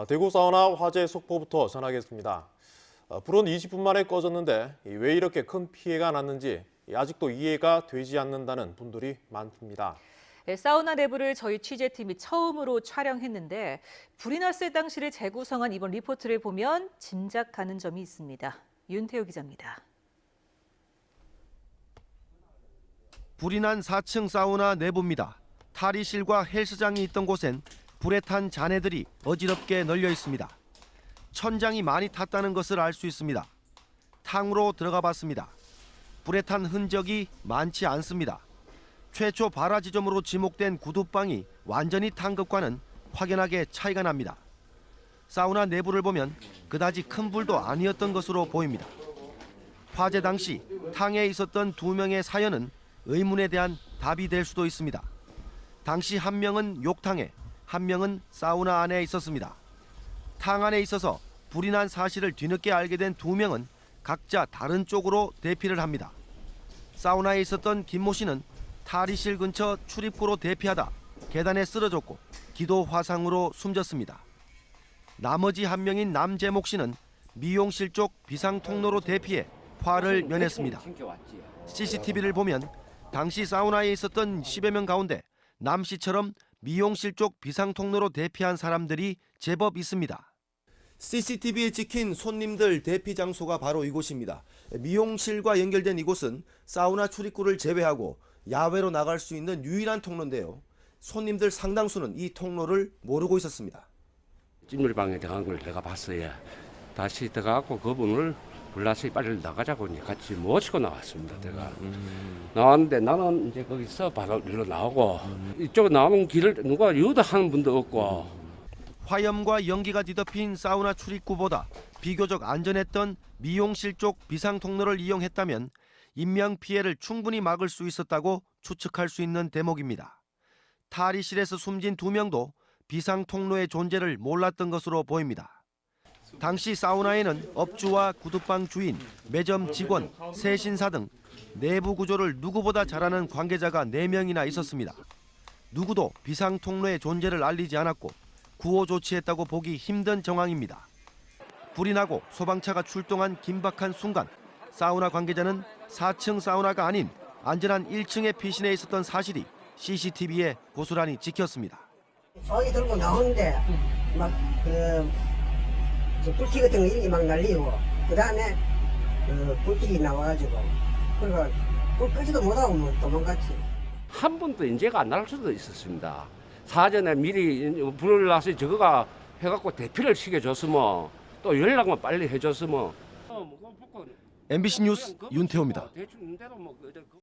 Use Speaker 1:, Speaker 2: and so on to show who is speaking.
Speaker 1: 대구 사우나 화재 속보부터 전하겠습니다. 불은 20분 만에 꺼졌는데 왜 이렇게 큰 피해가 났는지 아직도 이해가 되지 않는다는 분들이 많습니다.
Speaker 2: 사우나 내부를 저희 취재팀이 처음으로 촬영했는데 불이 났을 당시를 재구성한 이번 리포트를 보면 짐작가는 점이 있습니다. 윤태호 기자입니다.
Speaker 3: 불이 난 4층 사우나 내부입니다. 탈의실과 헬스장이 있던 곳엔 불에 탄 잔해들이 어지럽게 널려 있습니다. 천장이 많이 탔다는 것을 알 수 있습니다. 탕으로 들어가 봤습니다. 불에 탄 흔적이 많지 않습니다. 최초 발화 지점으로 지목된 구두방이 완전히 탄 것과는 확연하게 차이가 납니다. 사우나 내부를 보면 그다지 큰 불도 아니었던 것으로 보입니다. 화재 당시 탕에 있었던 2명의 사연은 의문에 대한 답이 될 수도 있습니다. 당시 한 명은 욕탕에, 한 명은 사우나 안에 있었습니다. 탕 안에 있어서 불이 난 사실을 뒤늦게 알게 된 2명은 각자 다른 쪽으로 대피를 합니다. 사우나에 있었던 김모 씨는 탈의실 근처 출입구로 대피하다 계단에 쓰러졌고 기도 화상으로 숨졌습니다. 나머지 한 명인 남재목 씨는 미용실 쪽 비상 통로로 대피해 화를 면했습니다. CCTV를 보면 당시 사우나에 있었던 10여 명 가운데 남 씨처럼 미용실 쪽 비상 통로로 대피한 사람들이 제법 있습니다. CCTV에 찍힌 손님들 대피 장소가 바로 이곳입니다. 미용실과 연결된 이곳은 사우나 출입구를 제외하고 야외로 나갈 수 있는 유일한 통로인데요. 손님들 상당수는 이 통로를 모르고 있었습니다.
Speaker 4: 찜질방에 들어간 걸 내가 봤어요. 다시 들어가고 그분을 불러서 빨리 나가자고 같이 모시고 나왔습니다. 제가 나왔는데 나는 이제 거기서 바로 일로 나오고 이쪽 나오는 길을 누가 유도하는 분도 없고.
Speaker 3: 화염과 연기가 뒤덮인 사우나 출입구보다 비교적 안전했던 미용실 쪽 비상 통로를 이용했다면 인명 피해를 충분히 막을 수 있었다고 추측할 수 있는 대목입니다. 탈의실에서 숨진 2명도 비상 통로의 존재를 몰랐던 것으로 보입니다. 당시 사우나에는 업주와 구두방 주인, 매점 직원, 세신사 등 내부 구조를 누구보다 잘 아는 관계자가 4명이나 있었습니다. 누구도 비상 통로의 존재를 알리지 않았고 구호 조치했다고 보기 힘든 정황입니다. 불이 나고 소방차가 출동한 긴박한 순간 사우나 관계자는 4층 사우나가 아닌 안전한 1층의 피신에 있었던 사실이 CCTV에 고스란히 찍혔습니다.
Speaker 5: 소화기 들고 나오는데 막 불빛 같은 거 이렇게 막 날리고 그 다음에 불빛이 나와가지고 그러니까 불 끄지도 못하고 뭐 도망갔지.
Speaker 4: 한 번도 인재가 안 날 수도 있었습니다. 사전에 미리 불을 나서 저거가 해갖고 대피를 시켜줬으면 또 연락만 빨리 해줬으면.
Speaker 3: MBC 뉴스 윤태호입니다.